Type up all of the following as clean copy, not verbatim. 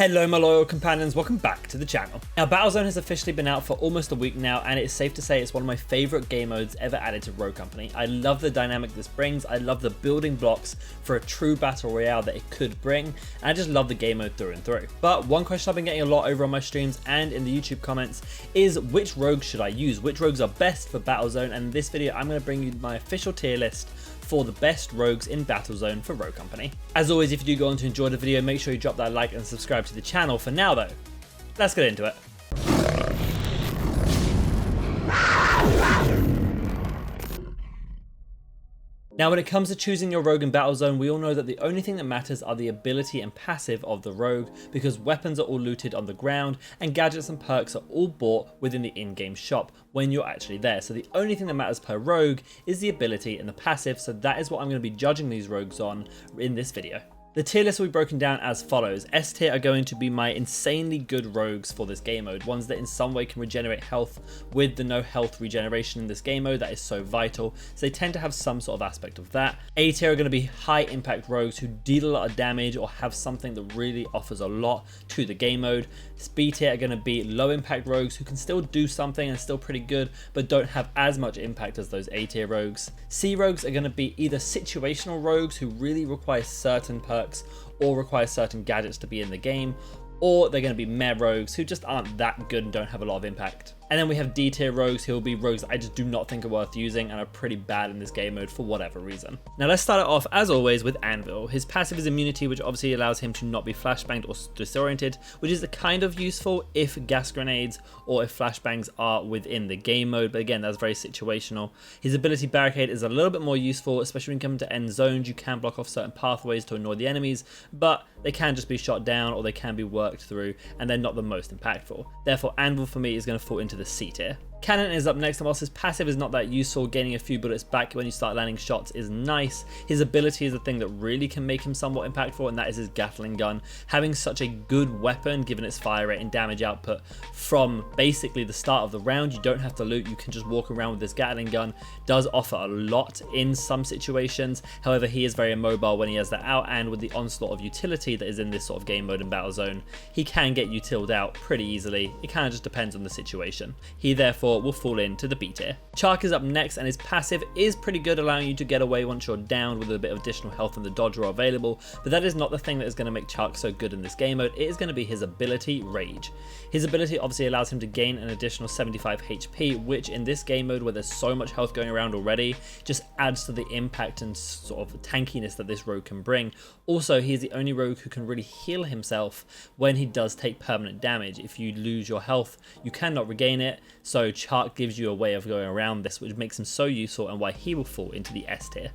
Hello my loyal companions, welcome back to the channel. Now Battle Zone has officially been out for almost a week now, and it's safe to say it's one of my favourite game modes ever added to Rogue Company. I love the dynamic this brings, I love the building blocks for a true battle royale that it could bring, and I just love the game mode through and through. But one question I've been getting a lot over on my streams and in the YouTube comments is which rogues should I use? Which rogues are best for Battle Zone? And in this video I'm going to bring you my official tier list for the best rogues in Battle Zone for Rogue Company. As always, if you do go on to enjoy the video, make sure you drop that like and subscribe to the channel. For now though, let's get into it. Now when it comes to choosing your rogue in Battle Zone, we all know that the only thing that matters are the ability and passive of the rogue, because weapons are all looted on the ground and gadgets and perks are all bought within the in-game shop when you're actually there. So the only thing that matters per rogue is the ability and the passive, so that is what I'm going to be judging these rogues on in this video. The tier list will be broken down as follows. S tier are going to be my insanely good rogues for this game mode, ones that in some way can regenerate health with the no health regeneration in this game mode that is so vital, so they tend to have some sort of aspect of that. A tier are going to be high impact rogues who deal a lot of damage or have something that really offers a lot to the game mode. B tier are going to be low impact rogues who can still do something and still pretty good but don't have as much impact as those A tier rogues. C rogues are going to be either situational rogues who really require certain perks or require certain gadgets to be in the game, or they're going to be meh rogues who just aren't that good and don't have a lot of impact. And then we have D tier rogues who will be rogues that I just do not think are worth using and are pretty bad in this game mode for whatever reason. Now let's start it off as always with Anvil. His passive is immunity, which obviously allows him to not be flashbanged or disoriented, which is kind of useful if gas grenades or if flashbangs are within the game mode, but again that's very situational. His ability barricade is a little bit more useful, especially when you come to end zones. You can block off certain pathways to annoy the enemies, but they can just be shot down or they can be worked through and they're not the most impactful. Therefore Anvil for me is going to fall into the C tier. Cannon is up next, and whilst his passive is not that useful, gaining a few bullets back when you start landing shots is nice. His ability is the thing that really can make him somewhat impactful, and that is his Gatling gun. Having such a good weapon, given its fire rate and damage output from basically the start of the round, you don't have to loot, you can just walk around with this Gatling gun, does offer a lot in some situations. However, he is very immobile when he has that out, and with the onslaught of utility that is in this sort of game mode in Battle Zone, he can get utiled out pretty easily. It kind of just depends on the situation. He therefore will fall into the B tier. Chaac is up next, and his passive is pretty good, allowing you to get away once you're down with a bit of additional health and the dodge roll available, but that is not the thing that is going to make Chaac so good in this game mode. It is going to be his ability, Rage. His ability obviously allows him to gain an additional 75 HP, which in this game mode where there's so much health going around already, just adds to the impact and sort of tankiness that this rogue can bring. Also, he is the only rogue who can really heal himself when he does take permanent damage. If you lose your health, you cannot regain it, so Chaac gives you a way of going around this, which makes him so useful and why he will fall into the S tier.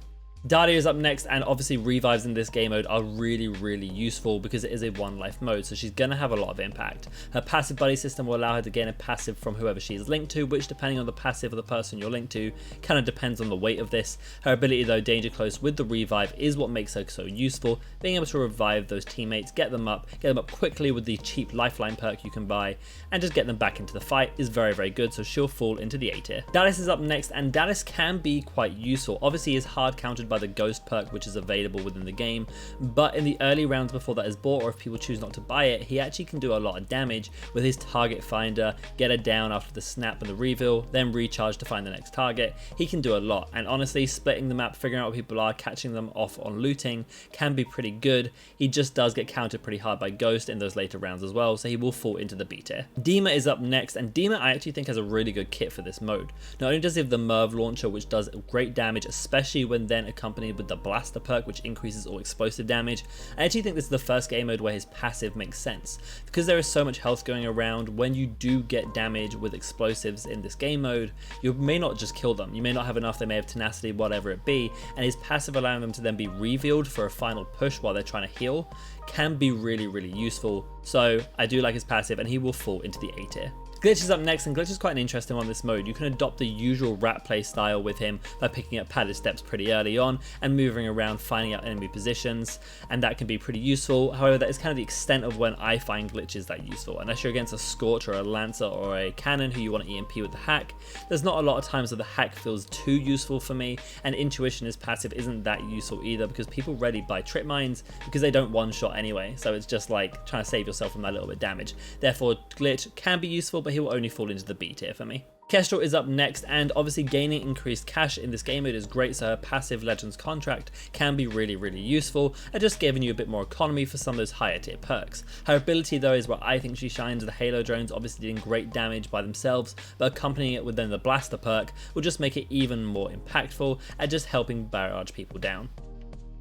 Dahlia is up next, and obviously revives in this game mode are really useful because it is a one life mode, so she's going to have a lot of impact. Her passive buddy system will allow her to gain a passive from whoever she is linked to, which depending on the passive of the person you're linked to kind of depends on the weight of this. Her ability though, Danger Close with the revive, is what makes her so useful, being able to revive those teammates, get them up quickly with the cheap lifeline perk you can buy, and just get them back into the fight is very good, so she'll fall into the A tier. Dallas is up next, and Dallas can be quite useful. Obviously he is hard countered by the Ghost perk, which is available within the game, but in the early rounds before that is bought, or if people choose not to buy it, he actually can do a lot of damage with his target finder, get her down after the snap and the reveal, then recharge to find the next target. He can do a lot, and honestly splitting the map, figuring out where people are, catching them off on looting can be pretty good. He just does get countered pretty hard by Ghost in those later rounds as well, so he will fall into the B tier. Dima is up next, and Dima I actually think has a really good kit for this mode. Not only does he have the Merv launcher, which does great damage, especially when then accompanied with the Blaster perk, which increases all explosive damage. I actually think this is the first game mode where his passive makes sense, because there is so much health going around. When you do get damage with explosives in this game mode, you may not just kill them, you may not have enough, they may have tenacity, whatever it be, and his passive allowing them to then be revealed for a final push while they're trying to heal can be really useful. So I do like his passive, and he will fall into the A tier. Glitch is up next, and Glitch is quite an interesting one in this mode. You can adopt the usual rat play style with him by picking up padded steps pretty early on and moving around finding out enemy positions, and that can be pretty useful. However, that is kind of the extent of when I find glitches that useful. Unless you're against a Scorch or a Lancer or a Cannon who you want to EMP with the hack, there's not a lot of times that the hack feels too useful for me, and Intuition as passive isn't that useful either because people rarely buy Trip Mines because they don't one-shot anyway, so it's just like trying to save yourself from that little bit of damage. Therefore, Glitch can be useful, but he will only fall into the B tier for me. Kestrel is up next, and obviously gaining increased cash in this game mode is great, so her passive Legends Contract can be really useful at just giving you a bit more economy for some of those higher tier perks. Her ability though is where I think she shines. The Halo drones obviously doing great damage by themselves, but accompanying it with then the Blaster perk will just make it even more impactful at just helping barrage people down.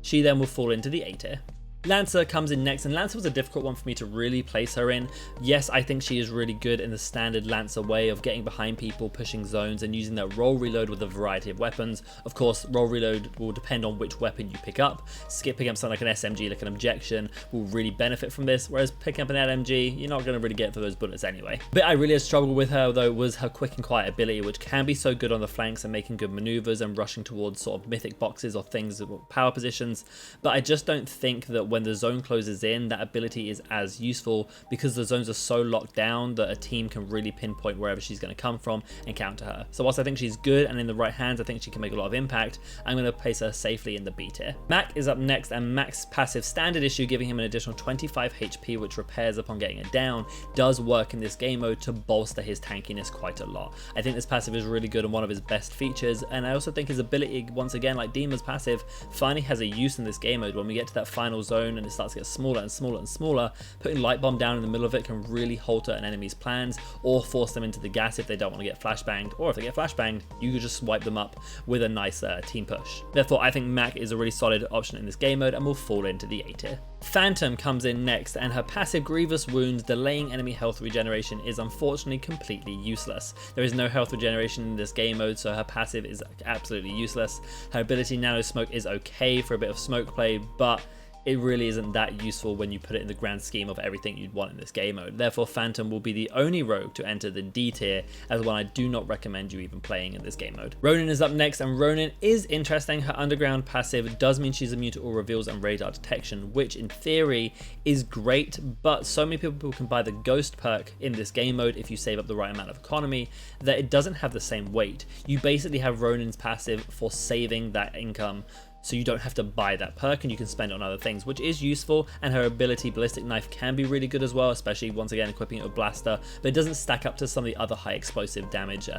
She then will fall into the A tier. Lancer comes in next, and Lancer was a difficult one for me to really place her in. Yes, I think she is really good in the standard Lancer way of getting behind people, pushing zones, and using that roll reload with a variety of weapons. Of course, roll reload will depend on which weapon you pick up. Picking up something like an SMG, like an Objection, will really benefit from this, whereas picking up an LMG, you're not going to really get for those bullets anyway. But I really had struggled with her though was her quick and quiet ability, which can be so good on the flanks and making good maneuvers and rushing towards sort of mythic boxes or things with power positions, but I just don't think that when the zone closes in, that ability is as useful because the zones are so locked down that a team can really pinpoint wherever she's going to come from and counter her. So whilst I think she's good and in the right hands I think she can make a lot of impact, I'm going to place her safely in the B tier. Mack is up next, and Mack's passive standard issue, giving him an additional 25 HP which repairs upon getting it down, does work in this game mode to bolster his tankiness quite a lot. I think this passive is really good and one of his best features, and I also think his ability, once again like Dima's passive, finally has a use in this game mode. When we get to that final zone and it starts to get smaller and smaller and smaller, putting Light Bomb down in the middle of it can really halter an enemy's plans or force them into the gas if they don't want to get flashbanged, or if they get flashbanged, you can just swipe them up with a nice team push. Therefore, I think Mack is a really solid option in this game mode and will fall into the A tier. Phantom comes in next, and her passive Grievous Wounds, delaying enemy health regeneration, is unfortunately completely useless. There is no health regeneration in this game mode, so her passive is absolutely useless. Her ability Nano Smoke is okay for a bit of smoke play, but it really isn't that useful when you put it in the grand scheme of everything you'd want in this game mode. Therefore, Phantom will be the only rogue to enter the D tier, as one I do not recommend you even playing in this game mode. Ronin is up next, and Ronin is interesting. Her underground passive does mean she's immune to all reveals and radar detection, which in theory is great, but so many people can buy the Ghost perk in this game mode if you save up the right amount of economy that it doesn't have the same weight. You basically have Ronin's passive for saving that income, so you don't have to buy that perk and you can spend it on other things, which is useful. And her ability Ballistic Knife can be really good as well, especially once again equipping it with Blaster, but it doesn't stack up to some of the other high explosive damage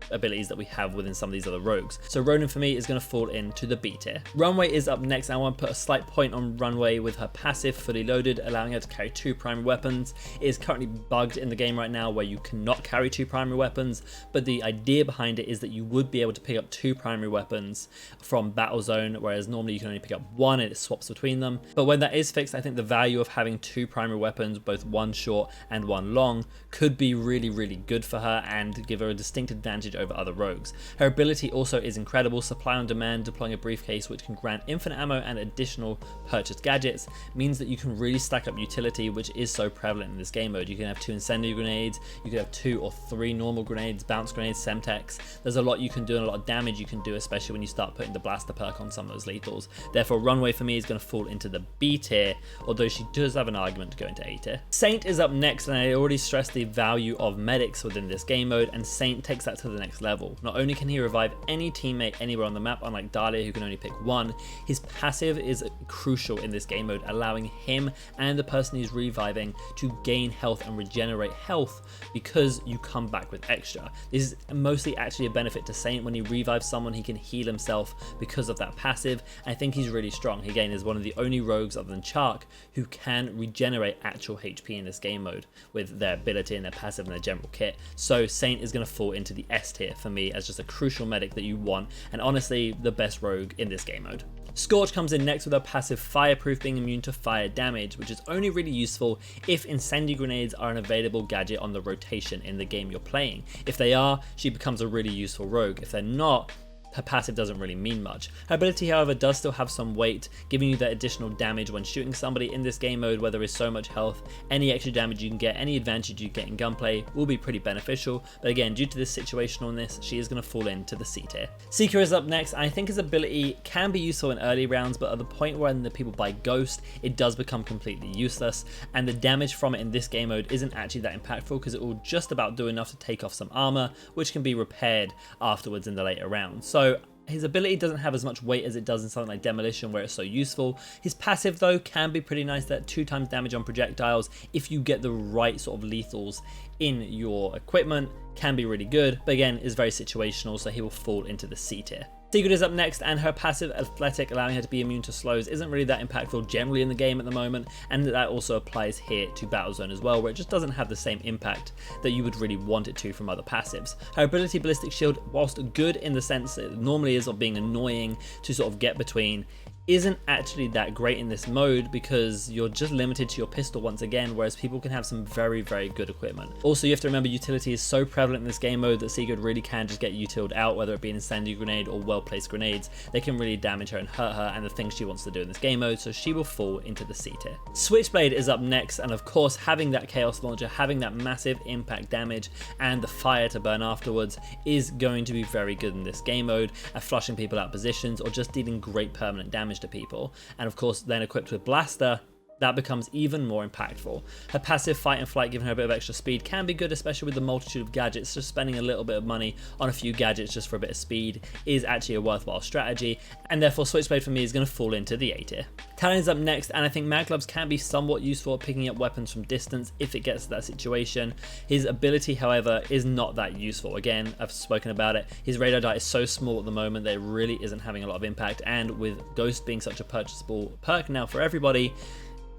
abilities that we have within some of these other rogues. So Ronin for me is going to fall into the B tier. Runway is up next, and I want to put a slight point on Runway with her passive fully loaded, allowing her to carry 2 primary weapons. It is currently bugged in the game right now where you cannot carry 2 primary weapons, but the idea behind it is that you would be able to pick up 2 primary weapons from Battle Zone, whereas normally you can only pick up 1 and it swaps between them. But when that is fixed, I think the value of having 2 primary weapons, both 1 short and 1 long, could be really good for her and give her a distinct advantage over other rogues. Her ability also is incredible. Supply on demand, deploying a briefcase which can grant infinite ammo and additional purchased gadgets, means that you can really stack up utility, which is so prevalent in this game mode. You can have 2 incendiary grenades, you can have 2 or 3 normal grenades, bounce grenades, Semtex. There's a lot you can do and a lot of damage you can do, especially when you start putting the Blaster perk on some of those lethals. Therefore, Runway for me is going to fall into the B tier, although she does have an argument to go into A tier. Saint is up next, and I already stressed the value of medics within this game mode, and Saint takes that to the next level. Not only can he revive any teammate anywhere on the map, unlike Dahlia who can only pick 1, his passive is crucial in this game mode, allowing him and the person he's reviving to gain health and regenerate health because you come back with extra. This is mostly actually a benefit to Saint. When he revives someone, he can heal himself because of that passive. I think he's really strong. He again is one of the only rogues other than Chaac who can regenerate actual HP in this game mode with their ability and their passive and their general kit. So Saint is going to fall into the S tier for me as just a crucial medic that you want, and honestly the best rogue in this game mode. Scorch comes in next with her passive Fireproof, being immune to fire damage, which is only really useful if incendiary grenades are an available gadget on the rotation in the game you're playing. If they are, she becomes a really useful rogue. If they're not, her passive doesn't really mean much. Her ability, however, does still have some weight, giving you that additional damage when shooting somebody in this game mode where there is so much health. Any extra damage you can get, any advantage you get in gunplay will be pretty beneficial, but again, due to this situationalness, she is going to fall into the C tier. Seeker is up next, and I think his ability can be useful in early rounds, but at the point when the people buy Ghost, it does become completely useless, and the damage from it in this game mode isn't actually that impactful because it will just about do enough to take off some armor, which can be repaired afterwards in the later rounds. So his ability doesn't have as much weight as it does in something like Demolition, where it's so useful. His passive, though, can be pretty nice, that 2 times damage on projectiles if you get the right sort of lethals in your equipment. Can be really good, but again, is very situational, so he will fall into the C tier. Sigrid is up next, and her passive Athletic, allowing her to be immune to slows, isn't really that impactful generally in the game at the moment, and that also applies here to Battle Zone as well, where it just doesn't have the same impact that you would really want it to from other passives. Her ability Ballistic Shield, whilst good in the sense that it normally is of being annoying to sort of get between, isn't actually that great in this mode because you're just limited to your pistol once again, whereas people can have some very, very good equipment. Also, you have to remember utility is so prevalent in this game mode that Sigrid really can just get utiled out, whether it be an Incendiary Grenade or well-placed grenades. They can really damage her and hurt her and the things she wants to do in this game mode, so she will fall into the C tier. Switchblade is up next, and of course, having that Chaos Launcher, having that massive impact damage and the fire to burn afterwards is going to be very good in this game mode at flushing people out positions or just dealing great permanent damage to people. And of course, then equipped with Blaster, that becomes even more impactful. Her passive Fight and Flight, giving her a bit of extra speed, can be good, especially with the multitude of gadgets. Just spending a little bit of money on a few gadgets just for a bit of speed is actually a worthwhile strategy, and therefore Switchblade for me is going to fall into the A tier. Talon is up next, and I think Mag Gloves can be somewhat useful at picking up weapons from distance if it gets to that situation. His ability, however, is not that useful. Again, I've spoken about it. His radar die is so small at the moment that it really isn't having a lot of impact, and with Ghost being such a purchasable perk now for everybody,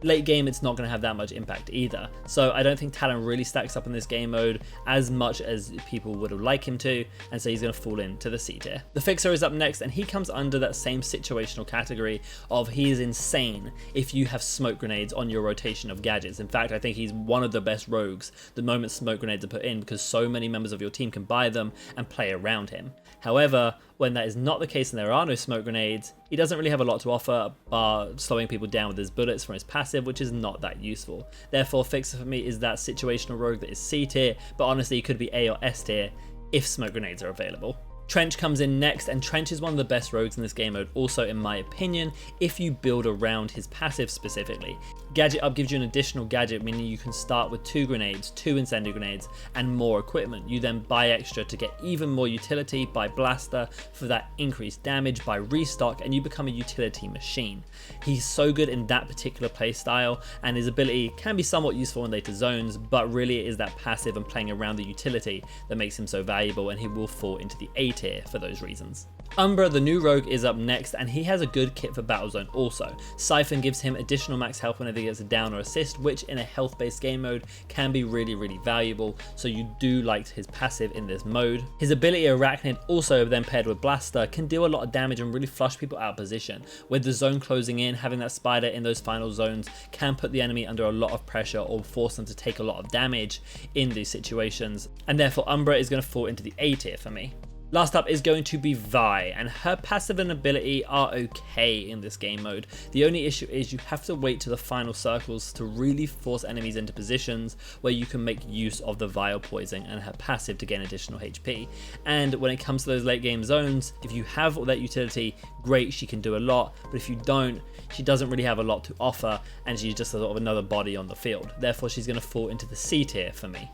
late game it's not going to have that much impact either. So I don't think Talon really stacks up in this game mode as much as people would have liked him to, and so he's going to fall into the C tier. The Fixer is up next, and he comes under that same situational category of he is insane if you have smoke grenades on your rotation of gadgets. In fact, I think he's one of the best rogues the moment smoke grenades are put in, because so many members of your team can buy them and play around him. However, when that is not the case and there are no smoke grenades, he doesn't really have a lot to offer bar slowing people down with his bullets from his passive, which is not that useful. Therefore, Fixer for me is that situational rogue that is C tier, but honestly it could be A or S tier if smoke grenades are available. Trench comes in next, and Trench is one of the best rogues in this game mode also, in my opinion, if you build around his passive specifically. Gadget Up gives you an additional gadget, meaning you can start with 2 grenades, 2 incendiary grenades, and more equipment. You then buy extra to get even more utility, buy Blaster for that increased damage, buy Restock, and you become a utility machine. He's so good in that particular playstyle, and his ability can be somewhat useful in later zones, but really it is that passive and playing around the utility that makes him so valuable, and he will fall into the A tier for those reasons. Umbra, the new rogue, is up next, and he has a good kit for Battle Zone also. Siphon gives him additional max health whenever he gets a down or assist, which in a health based game mode can be really, really valuable, so you do like his passive in this mode. His ability Arachnid, also then paired with Blaster, can deal a lot of damage and really flush people out of position. With the zone closing in, having that spider in those final zones can put the enemy under a lot of pressure or force them to take a lot of damage in these situations, and therefore Umbra is going to fall into the A tier for me. Last up is going to be Vi, and her passive and ability are okay in this game mode. The only issue is you have to wait to the final circles to really force enemies into positions where you can make use of the Vile Poison and her passive to gain additional HP. And when it comes to those late game zones, if you have all that utility, great, she can do a lot, but if you don't, she doesn't really have a lot to offer, and she's just a sort of another body on the field. Therefore, she's going to fall into the C tier for me.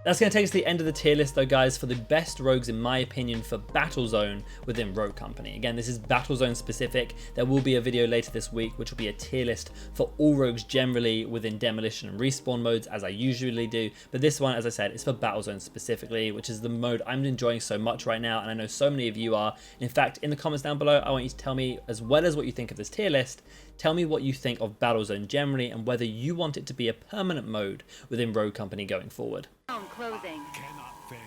That's going to take us to the end of the tier list though, guys, for the best rogues in my opinion for Battle Zone within Rogue Company. Again, this is Battle Zone specific. There will be a video later this week which will be a tier list for all rogues generally within Demolition and Respawn modes, as I usually do, but this one, as I said, is for Battle Zone specifically, which is the mode I'm enjoying so much right now, and I know so many of you are. In fact, in the comments down below, I want you to tell me, as well as what you think of this tier list, tell me what you think of Battle Zone generally and whether you want it to be a permanent mode within Rogue Company going forward. Closing. Cannot fail.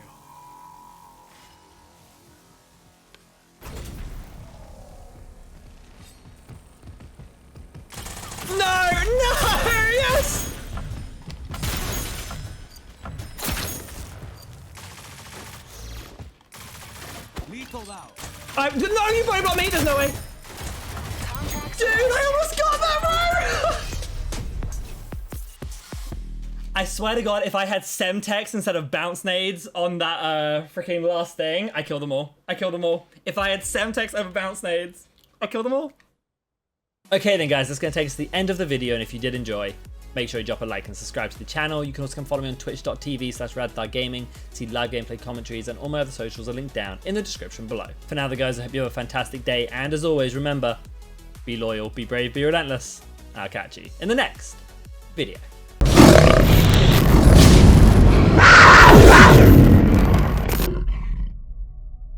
No! Yes! Lethal out. No, you probably got me. There's no way. Dude, I almost got that, bro. I swear to God, if I had Semtex instead of bounce nades on that freaking last thing, I killed them all. I killed them all. If I had Semtex over bounce nades, I killed them all. Okay then guys, that's going to take us to the end of the video, and if you did enjoy, make sure you drop a like and subscribe to the channel. You can also come follow me on twitch.tv/RADTHARGAMING, see live gameplay commentaries, and all my other socials are linked down in the description below. For now though guys, I hope you have a fantastic day, and as always, remember, be loyal, be brave, be relentless. I'll catch you in the next video.